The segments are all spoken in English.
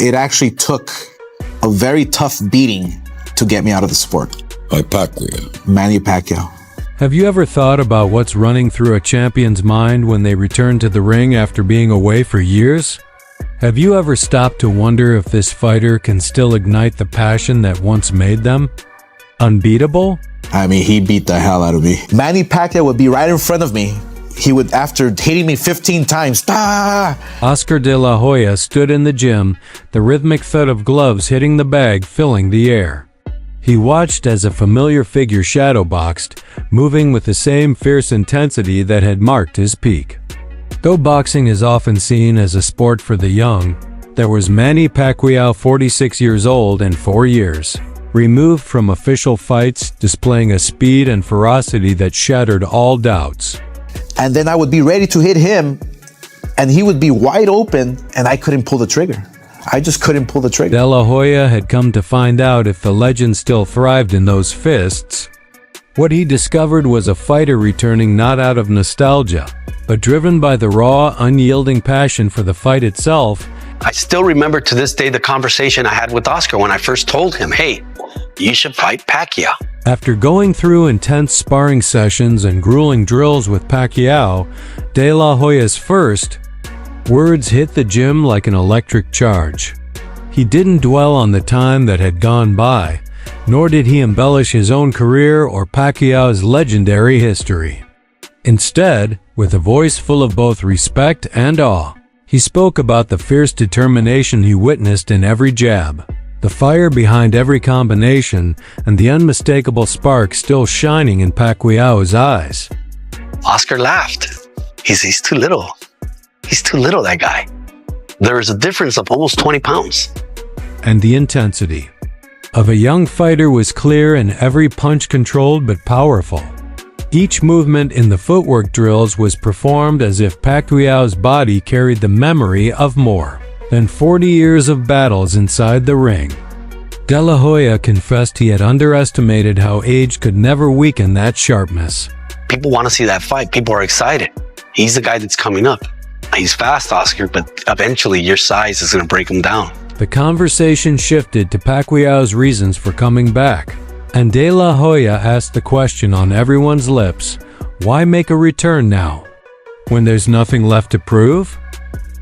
It actually took a very tough beating to get me out of the sport. By Pacquiao. Manny Pacquiao. Have you ever thought about what's running through a champion's mind when they return to the ring after being away for years? Have you ever stopped to wonder if this fighter can still ignite the passion that once made them unbeatable? I mean, he beat the hell out of me. Manny Pacquiao would be right in front of me. He would, after hitting me 15 times, Oscar de la Hoya stood in the gym, the rhythmic thud of gloves hitting the bag filling the air. He watched as a familiar figure shadowboxed, moving with the same fierce intensity that had marked his peak. Though boxing is often seen as a sport for the young, there was Manny Pacquiao, 46 years old and 4 years, removed from official fights, displaying a speed and ferocity that shattered all doubts. And then I would be ready to hit him, and he would be wide open, and I couldn't pull the trigger. I just couldn't pull the trigger. De La Hoya had come to find out if the legend still thrived in those fists. What he discovered was a fighter returning not out of nostalgia, but driven by the raw, unyielding passion for the fight itself. I still remember to this day the conversation I had with Oscar when I first told him, hey, you should fight Pacquiao. After going through intense sparring sessions and grueling drills with Pacquiao, De La Hoya's first words hit the gym like an electric charge. He didn't dwell on the time that had gone by, nor did he embellish his own career or Pacquiao's legendary history. Instead, with a voice full of both respect and awe, he spoke about the fierce determination he witnessed in every jab, the fire behind every combination, and the unmistakable spark still shining in Pacquiao's eyes. Oscar laughed. He's too little. He's too little, that guy. There is a difference of almost 20 pounds. And the intensity of a young fighter was clear, and every punch controlled but powerful. Each movement in the footwork drills was performed as if Pacquiao's body carried the memory of more than 40 years of battles inside the ring. De La Hoya confessed he had underestimated how age could never weaken that sharpness. People want to see that fight. People are excited. He's the guy that's coming up. He's fast, Oscar, but eventually your size is going to break him down. The conversation shifted to Pacquiao's reasons for coming back, and De La Hoya asked the question on everyone's lips, why make a return now, when there's nothing left to prove?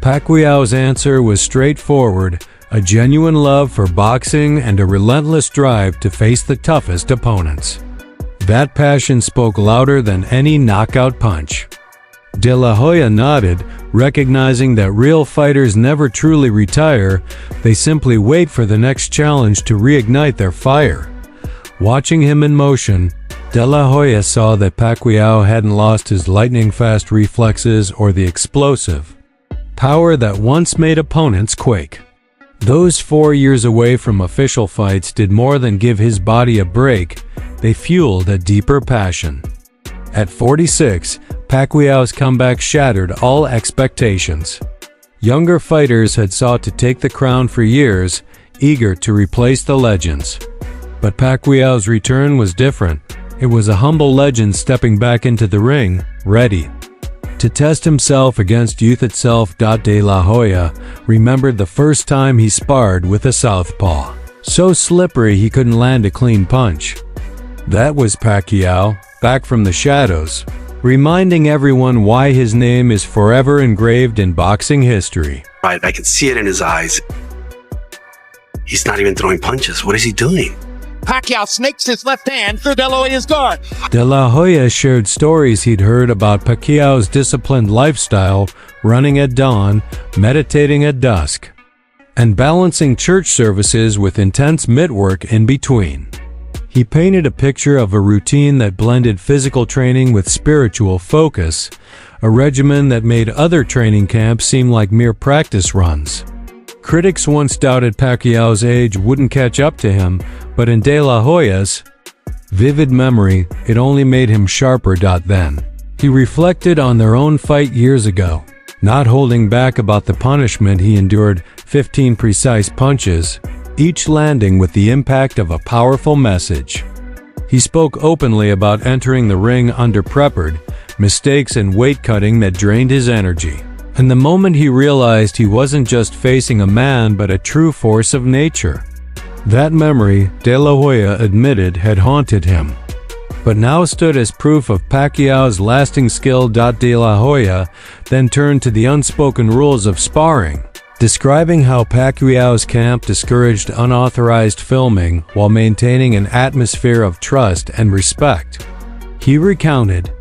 Pacquiao's answer was straightforward, a genuine love for boxing and a relentless drive to face the toughest opponents. That passion spoke louder than any knockout punch. De La Hoya nodded, recognizing that real fighters never truly retire, they simply wait for the next challenge to reignite their fire. Watching him in motion, De La Hoya saw that Pacquiao hadn't lost his lightning-fast reflexes or the explosive power that once made opponents quake. Those 4 years away from official fights did more than give his body a break, they fueled a deeper passion. At 46, Pacquiao's comeback shattered all expectations. Younger fighters had sought to take the crown for years, eager to replace the legends. But Pacquiao's return was different. It was a humble legend stepping back into the ring, ready to test himself against youth itself. De La Hoya remembered the first time he sparred with a southpaw, so slippery he couldn't land a clean punch. That was Pacquiao, back from the shadows, reminding everyone why his name is forever engraved in boxing history. Right, I can see it in his eyes. He's not even throwing punches. What is he doing? Pacquiao snakes his left hand through De La Hoya's guard. De La Hoya shared stories he'd heard about Pacquiao's disciplined lifestyle, running at dawn, meditating at dusk, and balancing church services with intense mitt work in between. He painted a picture of a routine that blended physical training with spiritual focus, a regimen that made other training camps seem like mere practice runs. Critics once doubted Pacquiao's age wouldn't catch up to him, but in De La Hoya's vivid memory, it only made him sharper. Then he reflected on their own fight years ago, not holding back about the punishment he endured, 15 precise punches, each landing with the impact of a powerful message. He spoke openly about entering the ring under-prepared, mistakes and weight cutting that drained his energy, And the moment he realized he wasn't just facing a man but a true force of nature. That memory, De La Hoya admitted, had haunted him, but now stood as proof of Pacquiao's lasting skill. De La Hoya then turned to the unspoken rules of sparring, describing how Pacquiao's camp discouraged unauthorized filming while maintaining an atmosphere of trust and respect. He recounted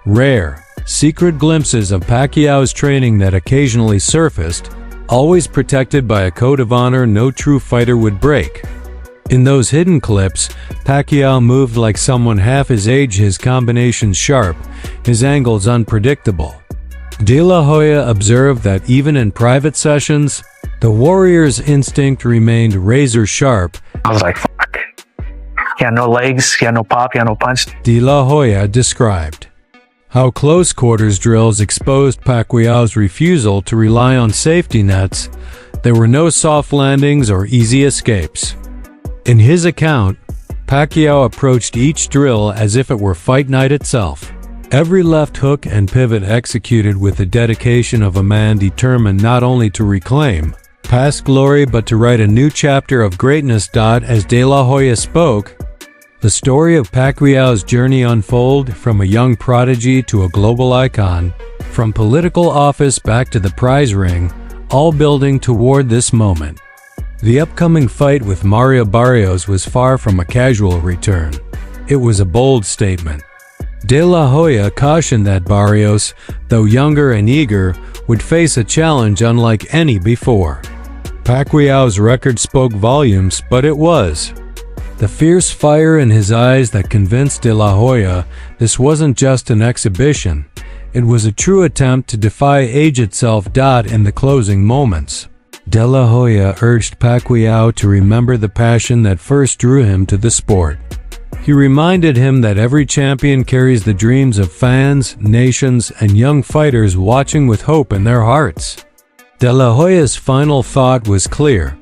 rare, secret glimpses of Pacquiao's training that occasionally surfaced, always protected by a code of honor no true fighter would break. In those hidden clips, Pacquiao moved like someone half his age, his combinations sharp, his angles unpredictable. De La Hoya observed that even in private sessions, the warrior's instinct remained razor sharp. I was like, fuck. He had no legs, he had no pop, he had no punch. De La Hoya described how close quarters drills exposed Pacquiao's refusal to rely on safety nets. There were no soft landings or easy escapes. In his account, Pacquiao approached each drill as if it were fight night itself. Every left hook and pivot executed with the dedication of a man determined not only to reclaim past glory but to write a new chapter of greatness. As De La Hoya spoke, the story of Pacquiao's journey unfolded from a young prodigy to a global icon, from political office back to the prize ring, all building toward this moment. The upcoming fight with Mario Barrios was far from a casual return. It was a bold statement. De La Hoya cautioned that Barrios, though younger and eager, would face a challenge unlike any before. Pacquiao's record spoke volumes, but it was the fierce fire in his eyes that convinced De La Hoya this wasn't just an exhibition, it was a true attempt to defy age itself. In the closing moments, De La Hoya urged Pacquiao to remember the passion that first drew him to the sport. He reminded him that every champion carries the dreams of fans, nations, and young fighters watching with hope in their hearts. De La Hoya's final thought was clear: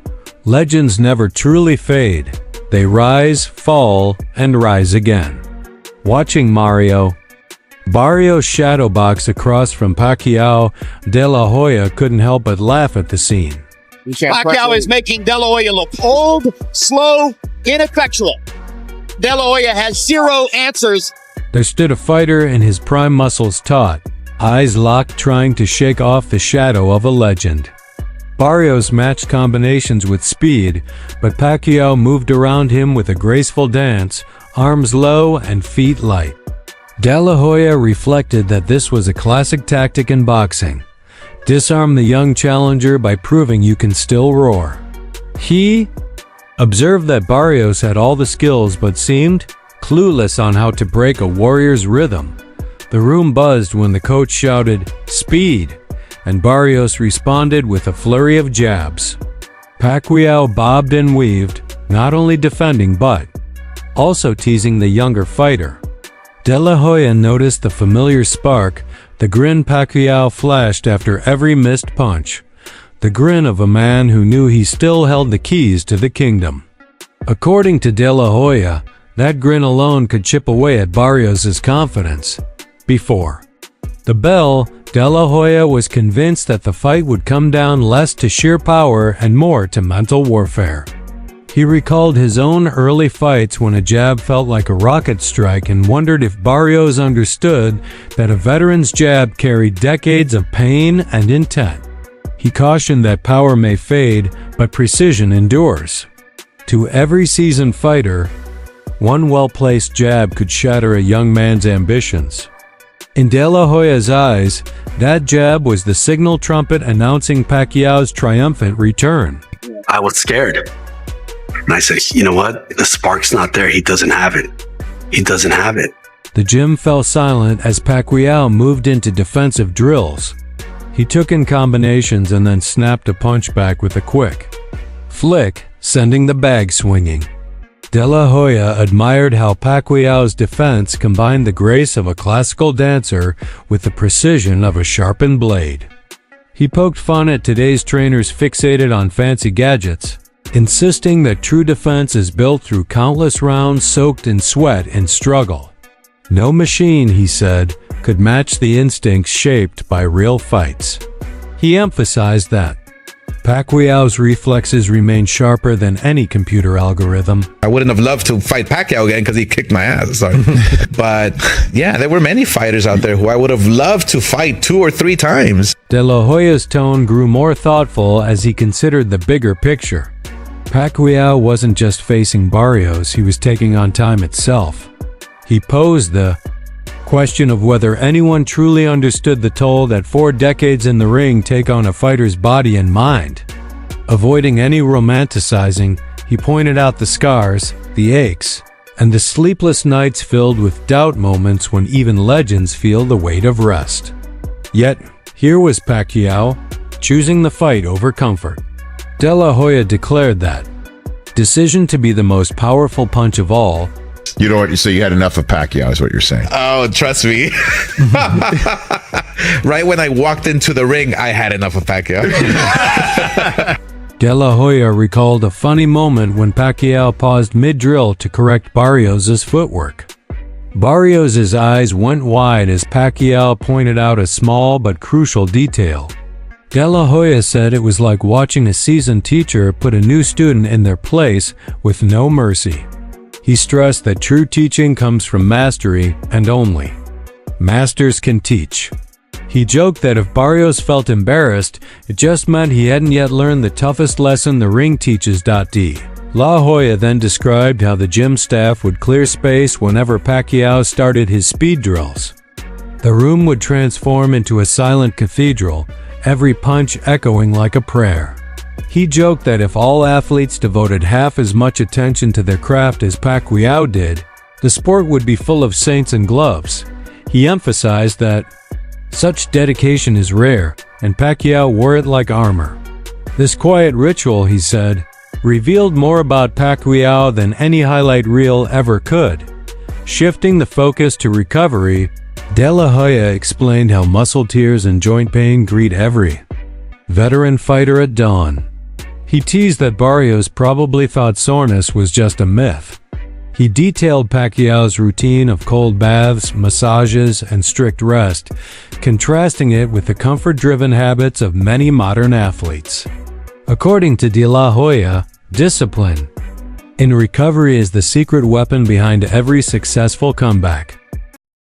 legends never truly fade. They rise, fall, and rise again. Watching Mario Barrios shadowbox across from Pacquiao, De La Hoya couldn't help but laugh at the scene. Pacquiao is making De La Hoya look old, slow, ineffectual. De La Hoya has zero answers. There stood a fighter in his prime, muscles taut, eyes locked, trying to shake off the shadow of a legend. Barrios matched combinations with speed, but Pacquiao moved around him with a graceful dance, arms low and feet light. De La Hoya reflected that this was a classic tactic in boxing: disarm the young challenger by proving you can still roar. He observed that Barrios had all the skills but seemed clueless on how to break a warrior's rhythm. The room buzzed when the coach shouted, "Speed!" and Barrios responded with a flurry of jabs. Pacquiao bobbed and weaved, not only defending but also teasing the younger fighter. De La Hoya noticed the familiar spark, the grin Pacquiao flashed after every missed punch. The grin of a man who knew he still held the keys to the kingdom. According to De La Hoya, that grin alone could chip away at Barrios' confidence. Before the bell, De La Hoya was convinced that the fight would come down less to sheer power and more to mental warfare. He recalled his own early fights when a jab felt like a rocket strike and wondered if Barrios understood that a veteran's jab carried decades of pain and intent. He cautioned that power may fade, but precision endures. To every seasoned fighter, one well-placed jab could shatter a young man's ambitions. In De La Hoya's eyes, that jab was the signal trumpet announcing Pacquiao's triumphant return. I was scared. And I said, you know what? The spark's not there. He doesn't have it. He doesn't have it. The gym fell silent as Pacquiao moved into defensive drills. He took in combinations and then snapped a punch back with a quick flick, sending the bag swinging. De La Hoya admired how Pacquiao's defense combined the grace of a classical dancer with the precision of a sharpened blade. He poked fun at today's trainers fixated on fancy gadgets, insisting that true defense is built through countless rounds soaked in sweat and struggle. No machine, he said, could match the instincts shaped by real fights. He emphasized that Pacquiao's reflexes remain sharper than any computer algorithm. I wouldn't have loved to fight Pacquiao again because he kicked my ass. Sorry. But yeah, there were many fighters out there who I would have loved to fight 2 or 3 times. De La Hoya's tone grew more thoughtful as he considered the bigger picture. Pacquiao wasn't just facing Barrios, he was taking on time itself. He posed the question of whether anyone truly understood the toll that 4 decades in the ring take on a fighter's body and mind. Avoiding any romanticizing, he pointed out the scars, the aches, and the sleepless nights filled with doubt moments when even legends feel the weight of rest. Yet, here was Pacquiao, choosing the fight over comfort. De La Hoya declared that decision to be the most powerful punch of all. You know what? So you had enough of Pacquiao, is what you're saying. Oh, trust me. Right when I walked into the ring, I had enough of Pacquiao. De La Hoya recalled a funny moment when Pacquiao paused mid-drill to correct Barrios' footwork. Barrios' eyes went wide as Pacquiao pointed out a small but crucial detail. De La Hoya said it was like watching a seasoned teacher put a new student in their place with no mercy. He stressed that true teaching comes from mastery and only masters can teach. He joked that if Barrios felt embarrassed, it just meant he hadn't yet learned the toughest lesson the ring teaches. D. La Hoya then described how the gym staff would clear space whenever Pacquiao started his speed drills. The room would transform into a silent cathedral, every punch echoing like a prayer. He joked that if all athletes devoted half as much attention to their craft as Pacquiao did, the sport would be full of saints and gloves. He emphasized that such dedication is rare, and Pacquiao wore it like armor. This quiet ritual, he said, revealed more about Pacquiao than any highlight reel ever could. Shifting the focus to recovery, De La Hoya explained how muscle tears and joint pain greet every veteran fighter at dawn. He teased that Barrios probably thought soreness was just a myth. He detailed Pacquiao's routine of cold baths, massages, and strict rest, contrasting it with the comfort-driven habits of many modern athletes. According to De La Hoya, discipline in recovery is the secret weapon behind every successful comeback.